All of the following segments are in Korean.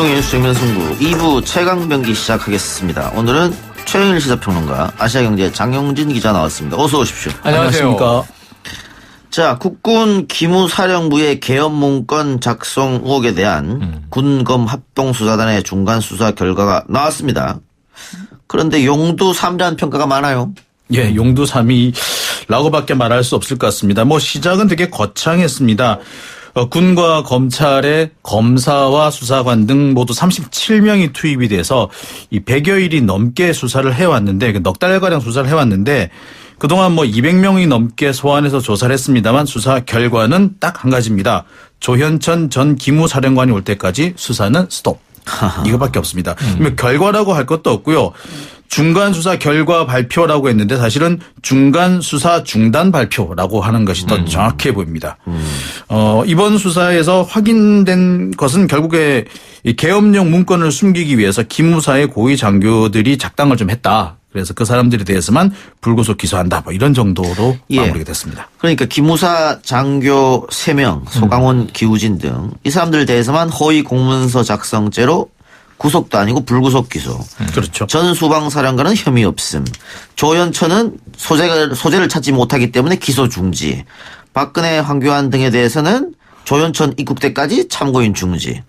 최경영의 수정면 승부 2부 최강병기 시작하겠습니다. 오늘은 최영일 시사평론가, 아시아경제 장영진 기자 나왔습니다. 어서 오십시오. 안녕하십니까. 자, 국군 기무사령부의 계엄 문건 작성 의혹에 대한 군검 합동수사단의 중간 수사 결과가 나왔습니다. 그런데 용두삼이라는 평가가 많아요. 예, 용두삼이라고밖에 말할 수 없을 것 같습니다. 시작은 되게 거창했습니다. 군과 검찰의 검사와 수사관 등 모두 37명이 투입이 돼서 이 100여일이 넘게 수사를 해왔는데, 넉 달가량 수사를 해왔는데, 그동안 200명이 넘게 소환해서 조사를 했습니다만 수사 결과는 딱 한 가지입니다. 조현천 전 기무사령관이 올 때까지 수사는 스톱. 이거밖에 없습니다. 결과라고 할 것도 없고요. 중간 수사 결과 발표라고 했는데 사실은 중간 수사 중단 발표라고 하는 것이 더 정확해 보입니다. 이번 수사에서 확인된 것은 결국에 이 계엄령 문건을 숨기기 위해서 기무사의 고위 장교들이 작당을 좀 했다. 그래서 그 사람들에 대해서만 불구속 기소한다. 이런 정도로 마무리가 됐습니다. 그러니까 기무사 장교 3명, 소강원, 기우진 등 이 사람들에 대해서만 허위 공문서 작성죄로 구속도 아니고 불구속 기소. 그렇죠. 전 수방사령관은 혐의 없음. 조현천은 소재를 찾지 못하기 때문에 기소 중지. 박근혜, 황교안 등에 대해서는 조현천 입국 때까지 참고인 중지.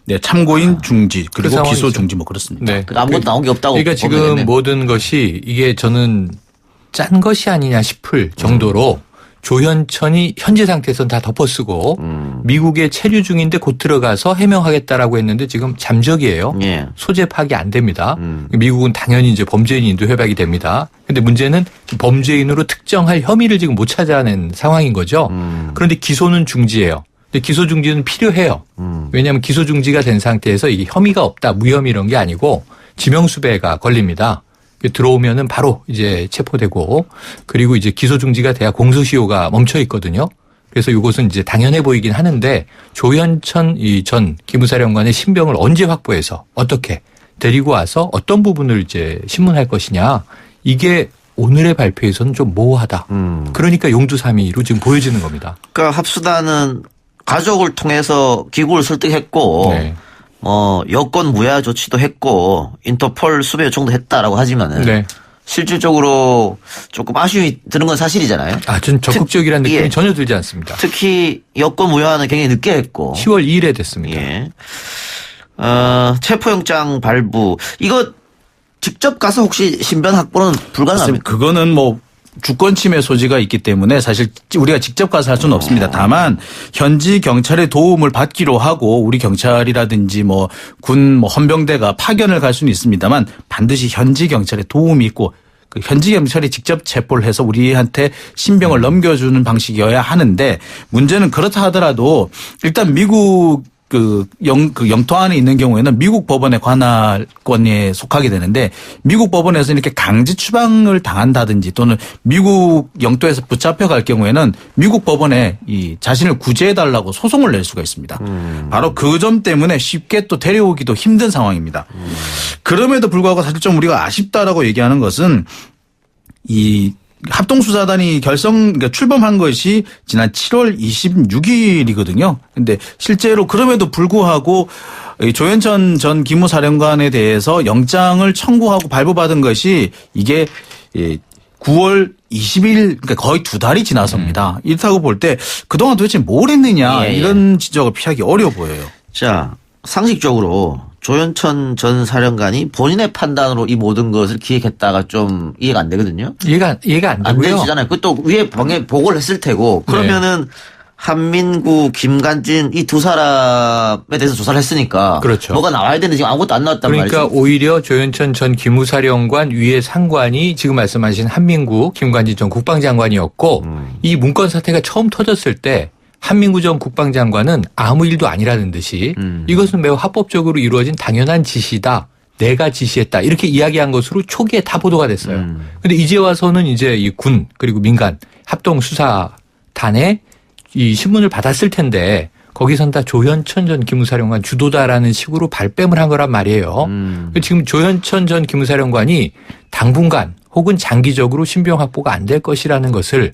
네, 참고인 중지 그리고 기소 중지 그렇습니다. 네. 아무것도 나온 게 없다고. 그러니까 지금 보겠네. 모든 것이 이게 저는 짠 것이 아니냐 싶을 정도로 조현천이 현재 상태에서는 다 덮어쓰고 미국에 체류 중인데 곧 들어가서 해명하겠다라고 했는데 지금 잠적이에요. 예. 소재 파악이 안 됩니다. 미국은 당연히 이제 범죄인인도 회박이 됩니다. 그런데 문제는 범죄인으로 특정할 혐의를 지금 못 찾아낸 상황인 거죠. 그런데 기소는 중지예요. 근데 기소 중지는 필요해요. 왜냐하면 기소 중지가 된 상태에서 이게 혐의가 없다, 무혐의 이런 게 아니고 지명수배가 걸립니다. 들어오면은 바로 이제 체포되고, 그리고 이제 기소 중지가 돼야 공소시효가 멈춰 있거든요. 그래서 이것은 이제 당연해 보이긴 하는데 조현천 전 기무사령관의 신병을 언제 확보해서 어떻게 데리고 와서 어떤 부분을 이제 신문할 것이냐, 이게 오늘의 발표에서는 좀 모호하다. 그러니까 용두삼이로 지금 보여지는 겁니다. 그러니까 합수단은 가족을 통해서 기구를 설득했고, 네. 여권 무효 조치도 했고, 인터폴 수배 요청도 했다라고 하지만은, 네. 실질적으로 조금 아쉬움이 드는 건 사실이잖아요. 전 적극적이라는 느낌이 예. 전혀 들지 않습니다. 특히 여권 무효화는 굉장히 늦게 했고. 10월 2일에 됐습니다. 예. 체포영장 발부. 이거 직접 가서 혹시 신변 확보는 불가능합니까? 그거는 주권 침해 소지가 있기 때문에 사실 우리가 직접 가서 할 수는 없습니다. 다만 현지 경찰의 도움을 받기로 하고 우리 경찰이라든지 군 헌병대가 파견을 갈 수는 있습니다만 반드시 현지 경찰의 도움이 있고 그 현지 경찰이 직접 체포를 해서 우리한테 신병을 넘겨주는 방식이어야 하는데, 문제는 그렇다 하더라도 일단 미국 영토 안에 있는 경우에는 미국 법원의 관할권에 속하게 되는데, 미국 법원에서 이렇게 강제 추방을 당한다든지 또는 미국 영토에서 붙잡혀갈 경우에는 미국 법원에 자신을 구제해달라고 소송을 낼 수가 있습니다. 바로 그 점 때문에 쉽게 또 데려오기도 힘든 상황입니다. 그럼에도 불구하고 사실 좀 우리가 아쉽다라고 얘기하는 것은 이 합동수사단이 출범한 것이 지난 7월 26일이거든요. 근데 실제로 그럼에도 불구하고 조현천 전 기무사령관에 대해서 영장을 청구하고 발부받은 것이 이게 9월 20일, 그러니까 거의 2달이 지나서입니다. 이렇다고 볼 때 그동안 도대체 뭘 했느냐, 이런 지적을 피하기 어려워 보여요. 자, 상식적으로 조현천 전 사령관이 본인의 판단으로 이 모든 것을 기획했다가 좀 이해가 안 되거든요. 이해가 안 되고요. 안 되시잖아요. 그것도 위에 방에 보고를 했을 테고, 그러면은 한민구, 김관진 이 두 사람에 대해서 조사를 했으니까, 그렇죠. 뭐가 나와야 되는데 지금 아무것도 안 나왔단 그러니까 말이죠. 오히려 조현천 전 기무사령관 위에 상관이 지금 말씀하신 한민구, 김관진 전 국방장관이었고, 이 문건 사태가 처음 터졌을 때 한민구 전 국방장관은 아무 일도 아니라는 듯이 이것은 매우 합법적으로 이루어진 당연한 지시다, 내가 지시했다, 이렇게 이야기한 것으로 초기에 다 보도가 됐어요. 그런데 이제 와서는 이제 이 군 그리고 민간 합동수사단에 이 신문을 받았을 텐데 거기선 다 조현천 전 기무사령관 주도다라는 식으로 발뺌을 한 거란 말이에요. 지금 조현천 전 기무사령관이 당분간 혹은 장기적으로 신병 확보가 안 될 것이라는 것을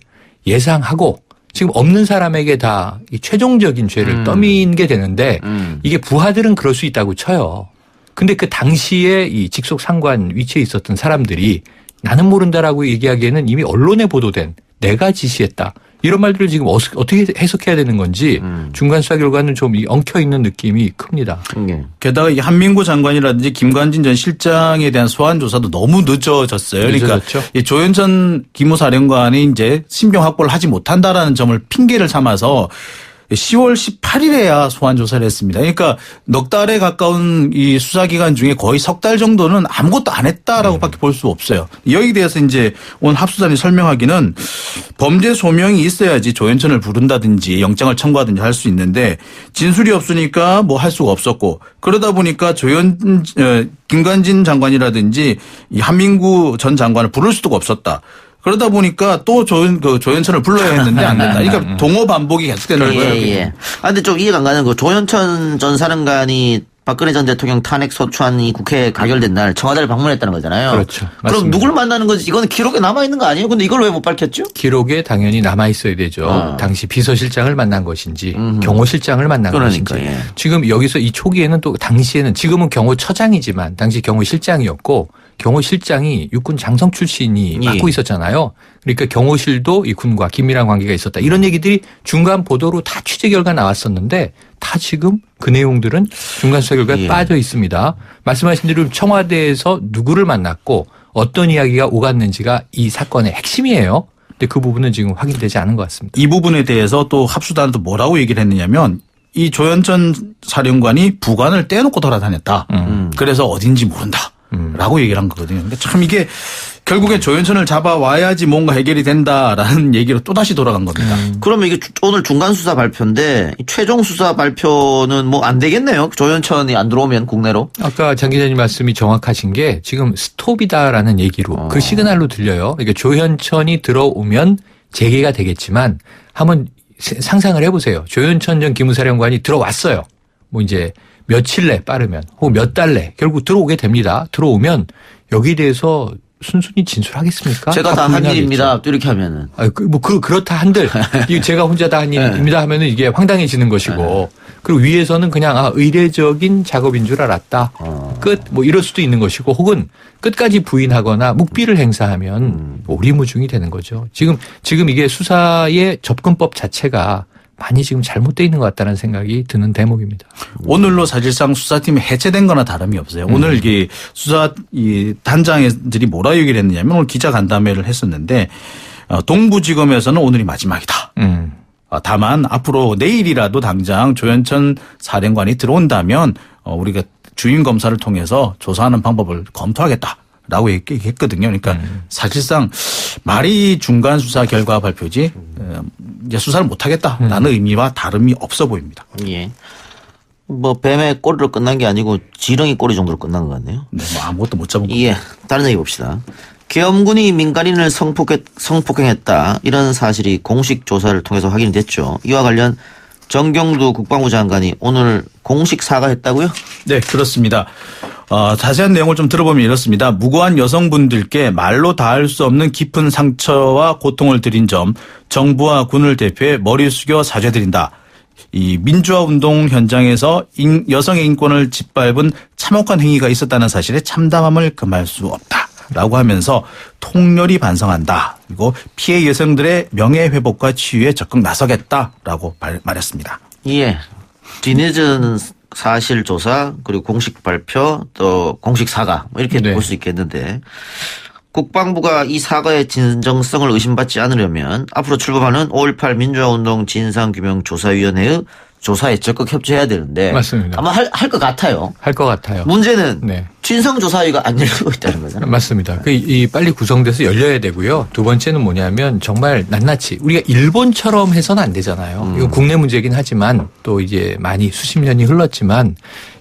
예상하고 지금 없는 사람에게 다 이 최종적인 죄를 떠미게 되는데 이게 부하들은 그럴 수 있다고 쳐요. 근데 그 당시에 이 직속 상관 위치에 있었던 사람들이 나는 모른다라고 얘기하기에는 이미 언론에 보도된 내가 지시했다. 이런 말들을 지금 어떻게 해석해야 되는 건지 중간 수사 결과는 좀 엉켜있는 느낌이 큽니다. 게다가 이 한민구 장관이라든지 김관진 전 실장에 대한 소환 조사도 너무 늦어졌어요. 그러니까 이 조현천 기무사령관이 이제 신병 확보를 하지 못한다라는 점을 핑계를 삼아서 10월 18일에야 소환 조사를 했습니다. 그러니까 넉 달에 가까운 이 수사 기간 중에 거의 석 달 정도는 아무것도 안 했다라고밖에 볼 수 없어요. 여기에 대해서 이제 오늘 합수단이 설명하기는 범죄 소명이 있어야지 조현천을 부른다든지 영장을 청구하든지 할 수 있는데 진술이 없으니까 뭐 할 수가 없었고 그러다 보니까 김관진 장관이라든지 이 한민구 전 장관을 부를 수도 없었다. 그러다 보니까 또 조현천을 불러야 했는데 안 된다. 그러니까 동호 반복이 계속되는 거예요. 예. 아, 근데 좀 이해가 안 가는 거 조현천 전 사령관이 박근혜 전 대통령 탄핵 소추안이 국회에 가결된 날 청와대를 방문했다는 거잖아요. 그렇죠. 그럼 맞습니다. 누굴 만나는 건지 이거는 기록에 남아있는 거 아니에요? 근데 이걸 왜 못 밝혔죠? 기록에 당연히 남아 있어야 되죠. 당시 비서실장을 만난 것인지 경호실장을 만난 그러니까, 것인지. 예. 지금 여기서 이 초기에는 또 당시에는 지금은 경호처장이지만 당시 경호실장이었고 경호실장이 육군 장성 출신이 맡고 있었잖아요. 그러니까 경호실도 이 군과 긴밀한 관계가 있었다. 이런 얘기들이 중간 보도로 다 취재 결과 나왔었는데 다 지금 그 내용들은 중간 수사 결과에 빠져 있습니다. 말씀하신 대로 청와대에서 누구를 만났고 어떤 이야기가 오갔는지가 이 사건의 핵심이에요. 근데 그 부분은 지금 확인되지 않은 것 같습니다. 이 부분에 대해서 또 합수단도 뭐라고 얘기를 했느냐면 이 조현천 사령관이 부관을 떼놓고 돌아다녔다. 그래서 어딘지 모른다. 라고 얘기를 한 거거든요. 근데 참 이게 결국엔 조현천을 잡아와야지 뭔가 해결이 된다라는 얘기로 또다시 돌아간 겁니다. 그러면 이게 오늘 중간 수사 발표인데 최종 수사 발표는 뭐 안 되겠네요. 조현천이 안 들어오면 국내로. 아까 장 기자님 말씀이 정확하신 게 지금 스톱이다라는 얘기로 그 시그널로 들려요. 그러니까 조현천이 들어오면 재개가 되겠지만 한번 상상을 해보세요. 조현천 전 기무사령관이 들어왔어요. 뭐 이제 며칠 내 빠르면 혹은 몇 달 내 결국 들어오게 됩니다. 들어오면 여기에 대해서 순순히 진술하겠습니까? 제가 다 한 일입니다. 또 이렇게 하면은. 그렇다 한들 제가 혼자 다 한 일입니다 하면은 이게 황당해지는 것이고 그리고 위에서는 그냥 의례적인 작업인 줄 알았다. 끝 뭐 이럴 수도 있는 것이고 혹은 끝까지 부인하거나 묵비를 행사하면 오리무중이 되는 거죠. 지금 이게 수사의 접근법 자체가 많이 지금 잘못되어 있는 것 같다는 생각이 드는 대목입니다. 오늘로 사실상 수사팀이 해체된 거나 다름이 없어요. 오늘 이게 수사 이 단장들이 뭐라 얘기를 했느냐면 오늘 기자간담회를 했었는데 동부지검에서는 오늘이 마지막이다. 다만 앞으로 내일이라도 당장 조현천 사령관이 들어온다면 우리가 주임 검사를 통해서 조사하는 방법을 검토하겠다. 라고 얘기했거든요. 그러니까 사실상 말이 중간 수사 결과 발표지 이제 수사를 못하겠다라는 의미와 다름이 없어 보입니다. 예. 뭐 뱀의 꼬리로 끝난 게 아니고 지렁이 꼬리 정도로 끝난 것 같네요. 네, 뭐 아무것도 못 잡은 거. 예. 다른 얘기 봅시다. 계엄군이 민간인을 성폭행했다. 이런 사실이 공식 조사를 통해서 확인이 됐죠. 이와 관련 정경두 국방부 장관이 오늘 공식 사과했다고요? 네, 그렇습니다. 자세한 내용을 좀 들어보면 이렇습니다. 무고한 여성분들께 말로 다할 수 없는 깊은 상처와 고통을 드린 점 정부와 군을 대표해 머리 숙여 사죄드린다. 이 민주화 운동 현장에서 여성의 인권을 짓밟은 참혹한 행위가 있었다는 사실에 참담함을 금할 수 없다. 라고 하면서 통렬히 반성한다. 그리고 피해 여성들의 명예회복과 치유에 적극 나서겠다라고 말했습니다. 예. 뒤늦은 사실 조사 그리고 공식 발표 또 공식 사과 뭐 이렇게 볼 수 있겠는데 국방부가 이 사과의 진정성을 의심받지 않으려면 앞으로 출범하는 5.18 민주화운동 진상규명조사위원회의 조사에 적극 협조해야 되는데 맞습니다. 아마 할 것 같아요. 할 것 같아요. 문제는 네. 진상조사위가 안 열리고 있다는 거잖아요. 맞습니다. 이 빨리 구성돼서 열려야 되고요. 두 번째는 뭐냐면 정말 낱낱이 우리가 일본처럼 해서는 안 되잖아요. 이건 국내 문제긴 하지만 또 이제 많이 수십 년이 흘렀지만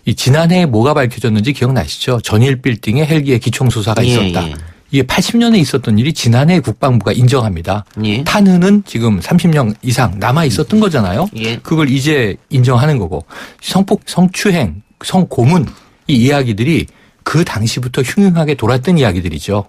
이 지난해에 뭐가 밝혀졌는지 기억나시죠? 전일 빌딩에 헬기의 기총수사가 있었다. 예. 이게 80년에 있었던 일이 지난해 국방부가 인정합니다. 예. 탄흔은 지금 30년 이상 남아 있었던 거잖아요. 예. 그걸 이제 인정하는 거고 성폭, 성추행, 성고문 이 이야기들이 그 당시부터 흉흉하게 돌았던 이야기들이죠.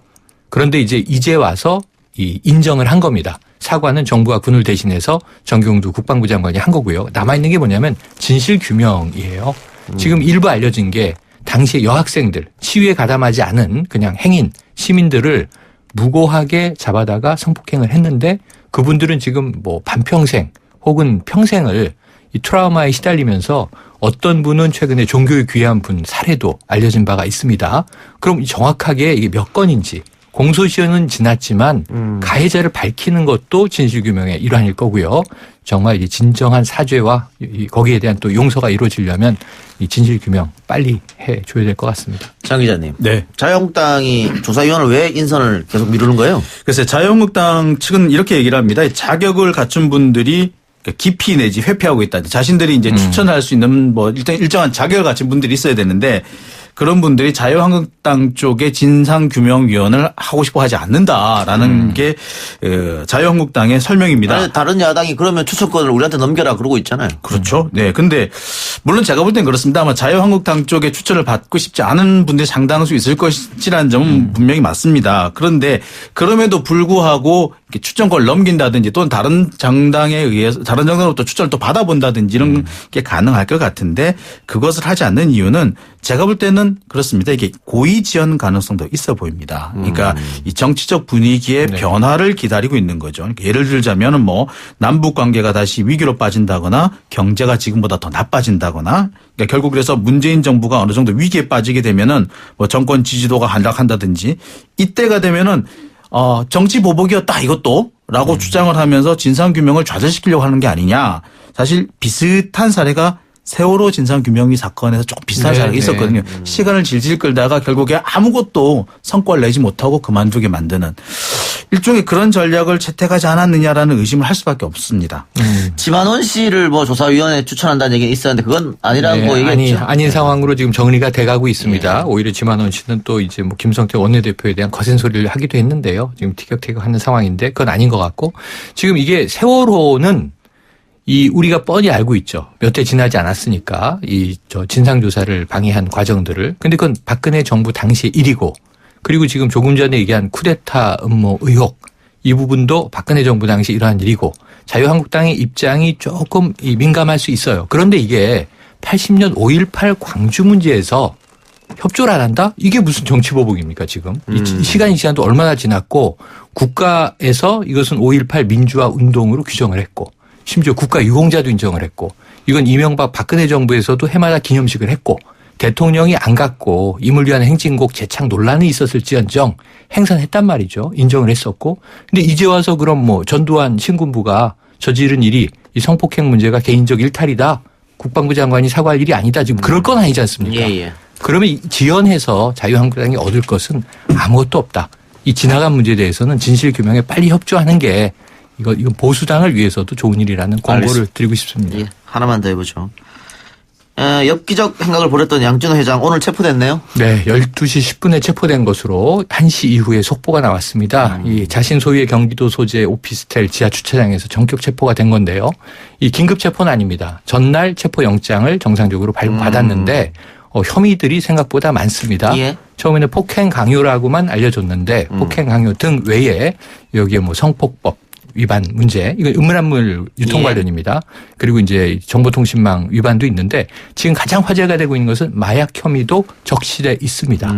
그런데 이제 와서 이 인정을 한 겁니다. 사과는 정부가 군을 대신해서 정경두 국방부 장관이 한 거고요. 남아있는 게 뭐냐면 진실규명이에요. 지금 일부 알려진 게 당시에 여학생들, 시위에 가담하지 않은 그냥 행인, 시민들을 무고하게 잡아다가 성폭행을 했는데 그분들은 지금 뭐 반평생 혹은 평생을 이 트라우마에 시달리면서 어떤 분은 최근에 종교에 귀한 분 사례도 알려진 바가 있습니다. 그럼 정확하게 이게 몇 건인지 공소시효는 지났지만 가해자를 밝히는 것도 진실규명의 일환일 거고요. 정말 이 진정한 사죄와 거기에 대한 또 용서가 이루어지려면 이 진실규명 빨리 해줘야 될 것 같습니다. 장 기자님. 네. 자유한국당이 조사위원을 왜 인선을 계속 미루는 거예요? 그래서 자유한국당 측은 이렇게 얘기를 합니다. 자격을 갖춘 분들이 기피 내지 회피하고 있다. 자신들이 이제 추천할 수 있는 뭐 일정한 자격을 갖춘 분들이 있어야 되는데 그런 분들이 자유한국당 쪽에 진상규명위원을 하고 싶어 하지 않는다라는 게 자유한국당의 설명입니다. 아니, 다른 야당이 그러면 추천권을 우리한테 넘겨라 그러고 있잖아요. 그렇죠. 네. 근데 물론 제가 볼 땐 그렇습니다. 아마 자유한국당 쪽에 추천을 받고 싶지 않은 분들이 상당수 있을 것이라는 점은 분명히 맞습니다. 그런데 그럼에도 불구하고 추천권을 넘긴다든지 또는 다른 정당에 의해서 다른 정당으로부터 추천을 또 받아본다든지 이런 게 가능할 것 같은데 그것을 하지 않는 이유는 제가 볼 때는 그렇습니다. 이게 고의 지연 가능성도 있어 보입니다. 그러니까 이 정치적 분위기의 변화를 기다리고 있는 거죠. 그러니까 예를 들자면은 뭐 남북 관계가 다시 위기로 빠진다거나 경제가 지금보다 더 나빠진다거나 그러니까 결국 그래서 문재인 정부가 어느 정도 위기에 빠지게 되면은 뭐 정권 지지도가 하락한다든지 이때가 되면은 정치 보복이었다 이것도 라고 주장을 하면서 진상규명을 좌절시키려고 하는 게 아니냐. 사실 비슷한 사례가 세월호 진상규명이 사건에서 조금 비슷한 사례가 있었거든요. 시간을 질질 끌다가 결국에 아무것도 성과를 내지 못하고 그만두게 만드는 일종의 그런 전략을 채택하지 않았느냐라는 의심을 할 수밖에 없습니다. 지만원 씨를 뭐 조사위원회 추천한다는 얘기는 있었는데 그건 아니라고 얘기했죠. 아닌 상황으로 지금 정리가 돼가고 있습니다. 오히려 지만원 씨는 또 이제 뭐 김성태 원내대표에 대한 거센 소리를 하기도 했는데요. 지금 티격태격하는 상황인데 그건 아닌 것 같고 지금 이게 세월호는 우리가 뻔히 알고 있죠. 몇 해 지나지 않았으니까 진상조사를 방해한 과정들을. 근데 그건 박근혜 정부 당시의 일이고 그리고 지금 조금 전에 얘기한 쿠데타 음모 의혹 이 부분도 박근혜 정부 당시 이러한 일이고 자유한국당의 입장이 조금 민감할 수 있어요. 그런데 이게 80년 5.18 광주 문제에서 협조를 안 한다? 이게 무슨 정치보복입니까 지금. 이 시간도 얼마나 지났고 국가에서 이것은 5.18 민주화 운동으로 규정을 했고 심지어 국가유공자도 인정을 했고 이건 이명박 박근혜 정부에서도 해마다 기념식을 했고 대통령이 안 갔고 임을 위한 행진곡 제창 논란이 있었을지언정 행사했단 말이죠. 인정을 했었고. 근데 이제 와서 그럼 뭐 전두환 신군부가 저지른 일이 이 성폭행 문제가 개인적 일탈이다. 국방부 장관이 사과할 일이 아니다. 지금 그럴 건 아니지 않습니까? 예. 그러면 지연해서 자유한국당이 얻을 것은 아무것도 없다. 이 지나간 문제에 대해서는 진실규명에 빨리 협조하는 게 이건 보수당을 위해서도 좋은 일이라는 권고를 드리고 싶습니다. 예, 하나만 더 해보죠. 엽기적 행각을 벌였던 양준호 회장 오늘 체포됐네요. 네, 12시 10분에 체포된 것으로 1시 이후에 속보가 나왔습니다. 이 자신 소유의 경기도 소재 오피스텔 지하 주차장에서 전격 체포가 된 건데요. 이 긴급 체포는 아닙니다. 전날 체포 영장을 정상적으로 발부받았는데 혐의들이 생각보다 많습니다. 예. 처음에는 폭행 강요라고만 알려줬는데 폭행 강요 등 외에 여기에 뭐 성폭법 위반 문제, 이건 음란물 유통 관련입니다. 그리고 이제 정보통신망 위반도 있는데 지금 가장 화제가 되고 있는 것은 마약 혐의도 적시돼 있습니다.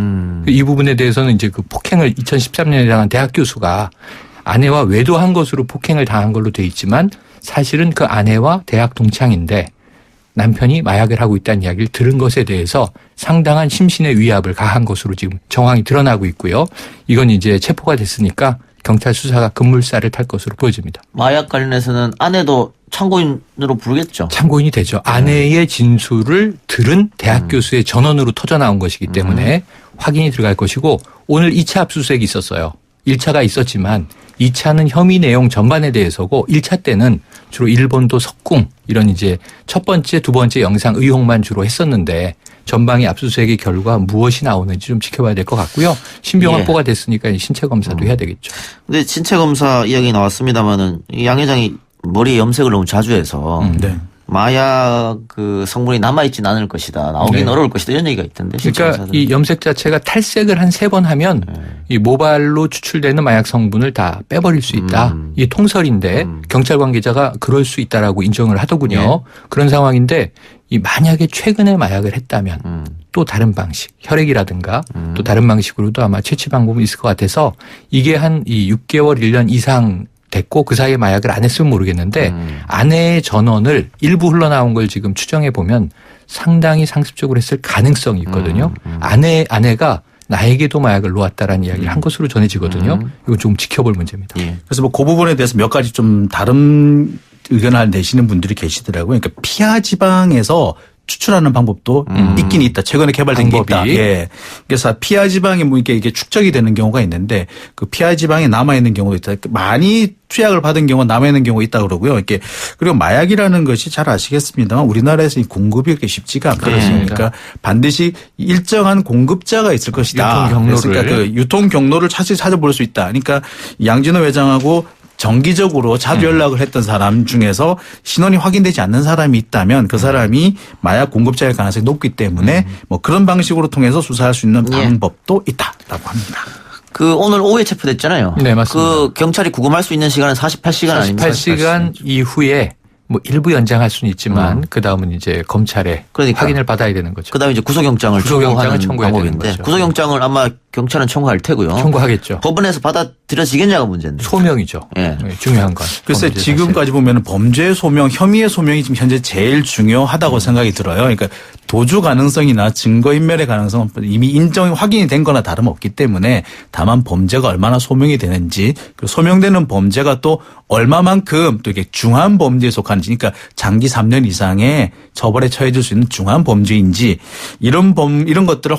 이 부분에 대해서는 이제 그 폭행을 2013년에 당한 대학 교수가 아내와 외도한 것으로 폭행을 당한 걸로 돼 있지만 사실은 그 아내와 대학 동창인데 남편이 마약을 하고 있다는 이야기를 들은 것에 대해서 상당한 심신의 위압을 가한 것으로 지금 정황이 드러나고 있고요. 이건 이제 체포가 됐으니까 경찰 수사가 급물살을 탈 것으로 보여집니다. 마약 관련해서는 아내도 참고인으로 부르겠죠. 참고인이 되죠. 아내의 진술을 들은 대학 교수의 전원으로 터져나온 것이기 때문에 확인이 들어갈 것이고 오늘 2차 압수수색이 있었어요. 1차가 있었지만 2차는 혐의 내용 전반에 대해서고 1차 때는 주로 일본도 석궁 이런 이제 첫 번째, 두 번째 영상 의혹만 주로 했었는데 전방의 압수수색의 결과 무엇이 나오는지 좀 지켜봐야 될 것 같고요. 신병 확보가 됐으니까 신체 검사도 해야 되겠죠. 근데 신체 검사 이야기 나왔습니다만은 양 회장이 머리에 염색을 너무 자주 해서 마약 그 성분이 남아있진 않을 것이다. 나오긴 네. 어려울 것이다. 이런 얘기가 있던데. 그러니까 이 염색 자체가 탈색을 한 3번 하면 이 모발로 추출되는 마약 성분을 다 빼버릴 수 있다. 이게 통설인데 경찰 관계자가 그럴 수 있다라고 인정을 하더군요. 예. 그런 상황인데 이 만약에 최근에 마약을 했다면 또 다른 방식, 혈액이라든가 또 다른 방식으로도 아마 채취 방법이 있을 것 같아서 이게 한 이 6개월, 1년 이상 됐고 그 사이에 마약을 안 했으면 모르겠는데 아내의 전원을 일부 흘러나온 걸 지금 추정해 보면 상당히 상습적으로 했을 가능성이 있거든요. 아내가 나에게도 마약을 놓았다라는 이야기를 한 것으로 전해지거든요. 이건 좀 지켜볼 문제입니다. 예. 그래서 뭐 그 부분에 대해서 몇 가지 좀 다른 의견을 내시는 분들이 계시더라고요. 그러니까 피하 지방에서 추출하는 방법도 있긴 있다. 최근에 개발된 게 있다. 방법이. 예. 그래서 피하 지방에 뭐 이게 축적이 되는 경우가 있는데 그 피하 지방에 남아 있는 경우도 있다. 많이 투약을 받은 경우는 남아 있는 경우가 있다 그러고요. 이렇게 그리고 마약이라는 것이 잘 아시겠습니다만 우리나라에서 이 공급이 그렇게 쉽지가 않거든요. 그러니까 반드시 일정한 공급자가 있을 것이다. 유통 경로를. 그러니까 그 유통 경로를 찾아볼 수 있다. 그러니까 양진호 회장하고 정기적으로 자주 연락을 했던 사람 중에서 신원이 확인되지 않는 사람이 있다면 그 사람이 마약 공급자일 가능성이 높기 때문에 뭐 그런 방식으로 통해서 수사할 수 있는 방법도 있다라고 합니다. 그 오늘 오후에 체포됐잖아요. 네, 맞습니다. 그 경찰이 구금할 수 있는 시간은 48시간 아닙니까? 48시간 이후에 뭐 일부 연장할 수는 있지만 그다음은 이제 검찰에 그러니까. 확인을 받아야 되는 거죠. 그다음에 이제 구속영장을 구속영장을 청구하는 청구해야 되는 방법인데 거죠. 구속영장을 아마 경찰은 청구할 테고요. 청구하겠죠. 법원에서 받아들여지겠냐가 문제인데. 소명이죠. 예. 네, 중요한 건. 글쎄 범죄 지금까지 보면 범죄 소명, 혐의의 소명이 지금 현재 제일 중요하다고 생각이 들어요. 그러니까 도주 가능성이나 증거인멸의 가능성은 이미 인정이 확인이 된 거나 다름없기 때문에 다만 범죄가 얼마나 소명이 되는지 그리고 소명되는 범죄가 또 얼마만큼 또 이게 중한 범죄에 속하는지 그러니까 장기 3년 이상의 처벌에 처해질 수 있는 중한 범죄인지 이런 것들을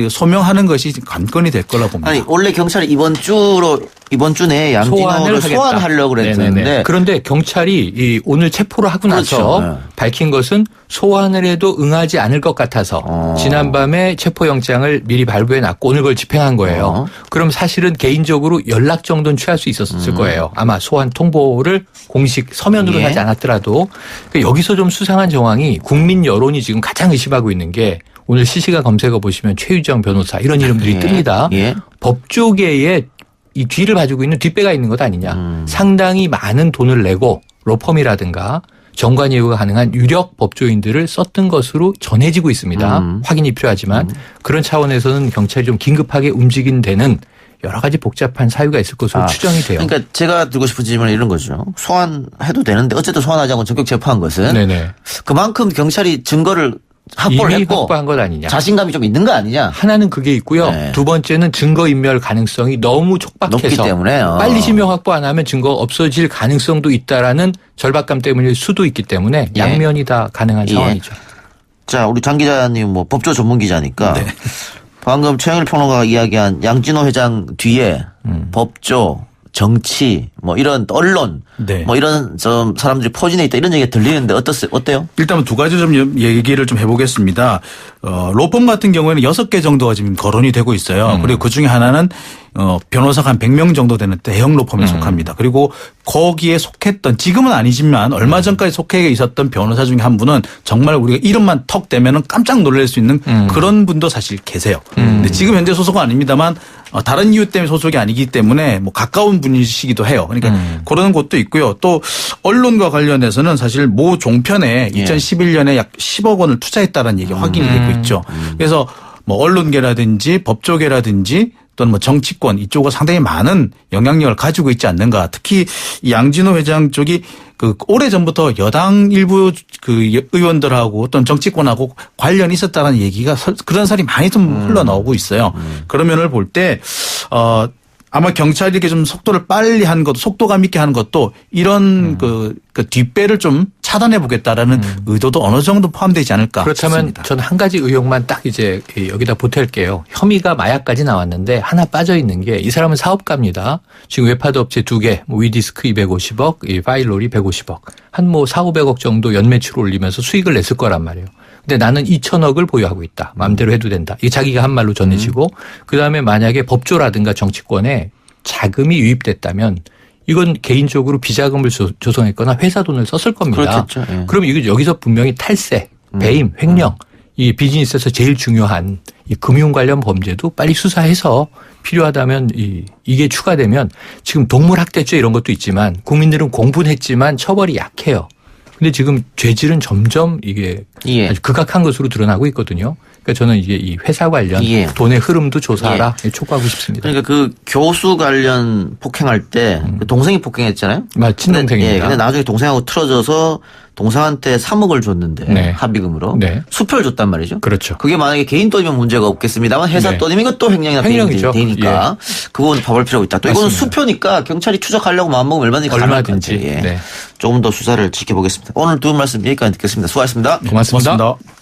소명하는 것이 관건이 될 거라고 봅니다. 아니 원래 경찰이 이번 주 내에 양진호를 소환하려고 그랬는데 네네네. 그런데 경찰이 오늘 체포를 하고 나서 그렇죠. 밝힌 것은 소환을 해도 응하지 않을 것 같아서 지난밤에 체포영장을 미리 발부해 놨고 오늘 그걸 집행한 거예요. 그럼 사실은 개인적으로 연락 정도는 취할 수 있었을 거예요. 아마 소환 통보를 공식 서면으로 예. 하지 않았더라도 그러니까 여기서 좀 수상한 정황이 국민 여론이 지금 가장 의심하고 있는 게 오늘 실시간 검색어 보시면 최유정 변호사 이런 이름들이 예. 뜹니다. 예. 법조계에 이 뒤를 봐주고 있는 뒷배가 있는 것 아니냐. 상당히 많은 돈을 내고 로펌이라든가 정관 예우가 가능한 유력 법조인들을 썼던 것으로 전해지고 있습니다. 확인이 필요하지만 그런 차원에서는 경찰이 좀 긴급하게 움직인 데는 여러 가지 복잡한 사유가 있을 것으로 추정이 돼요. 그러니까 제가 들고 싶은 질문은 이런 거죠. 소환해도 되는데 어쨌든 소환하지 않고 전격 체포한 것은 네네. 그만큼 경찰이 증거를 확보를 이미 했고 확보한 것 아니냐. 자신감이 좀 있는 거 아니냐. 하나는 그게 있고요. 네. 두 번째는 증거인멸 가능성이 너무 촉박해서 높기 때문에 빨리 실명 확보 안 하면 증거 없어질 가능성도 있다라는 절박감 때문일 수도 있기 때문에 예. 양면이 다 가능한 예. 상황이죠. 자, 우리 장 기자님 뭐 법조 전문 기자니까 네. 방금 최영일 평론가가 이야기한 양진호 회장 뒤에 법조, 정치, 뭐 이런 언론, 네. 뭐 이런 좀 사람들이 포진해 있다 이런 얘기가 들리는데 어때요? 일단 두 가지 좀 얘기를 좀 해보겠습니다. 로펌 같은 경우에는 6개 정도가 지금 거론이 되고 있어요. 그리고 그중에 하나는 변호사가 한 100명 정도 되는 대형 로펌에 속합니다. 그리고 거기에 속했던 지금은 아니지만 얼마 전까지 속해 있었던 변호사 중에 한 분은 정말 우리가 이름만 턱 대면은 깜짝 놀랄 수 있는 그런 분도 사실 계세요. 근데 지금 현재 소속은 아닙니다만 다른 이유 때문에 소속이 아니기 때문에 뭐 가까운 분이시기도 해요. 그러니까 그런 곳도 있고요. 또 언론과 관련해서는 사실 모 종편에 2011년에 약 10억 원을 투자했다는 얘기가 확인이 되고 있죠. 그래서 뭐 언론계라든지 법조계라든지 또는 뭐 정치권 이쪽은 상당히 많은 영향력을 가지고 있지 않는가. 특히 이 양진호 회장 쪽이 그 오래전부터 여당 일부 그 의원들하고 또는 정치권하고 관련이 있었다는 얘기가 그런 설이 많이 좀 흘러나오고 있어요. 그런 면을 볼 때 아마 경찰이 이렇게 좀 속도를 빨리 하는 것도 속도감 있게 하는 것도 이런 그 뒷배를 좀 차단해 보겠다라는 의도도 어느 정도 포함되지 않을까 그렇다면 싶습니다. 저는 한 가지 의혹만 딱 이제 여기다 보탤게요. 혐의가 마약까지 나왔는데 하나 빠져 있는 게 이 사람은 사업가입니다. 지금 웹하드 업체 2개, 뭐 위디스크 250억, 이 파일롤이 150억. 한 뭐 4,500억 정도 연매출 올리면서 수익을 냈을 거란 말이에요. 근데 나는 2천억을 보유하고 있다. 마음대로 해도 된다. 이게 자기가 한 말로 전해지고 그다음에 만약에 법조라든가 정치권에 자금이 유입됐다면 이건 개인적으로 비자금을 조성했거나 회사 돈을 썼을 겁니다. 그렇겠죠. 예. 그럼 이거 여기서 분명히 탈세, 배임, 횡령 이 비즈니스에서 제일 중요한 이 금융 관련 범죄도 빨리 수사해서 필요하다면 이게 추가되면 지금 동물학대죄 이런 것도 있지만 국민들은 공부는 했지만 처벌이 약해요. 근데 지금 죄질은 점점 이게 예. 아주 극악한 것으로 드러나고 있거든요. 그러니까 저는 이게 이 회사 관련 예. 돈의 흐름도 조사하라 촉구하고 싶습니다. 그러니까 그 교수 관련 폭행할 때 그 동생이 폭행했잖아요. 친동생입니다. 예, 근데 나중에 동생하고 틀어져서 동생한테 3억을 줬는데 네. 합의금으로 네. 수표를 줬단 말이죠. 그렇죠. 그게 만약에 개인 돈이면 문제가 없겠습니다만 회사 네. 돈이면 이것도 횡령이나 횡령이죠. 되니까 그 부분 봐볼 필요가 있다. 또 이거는 맞습니다. 수표니까 경찰이 추적하려고 마음먹으면 얼마든지 가능할 것 얼마든지. 같아요. 예. 네. 조금 더 수사를 지켜보겠습니다. 오늘 두 말씀 여기까지 듣겠습니다. 수고하셨습니다. 고맙습니다. 고맙습니다.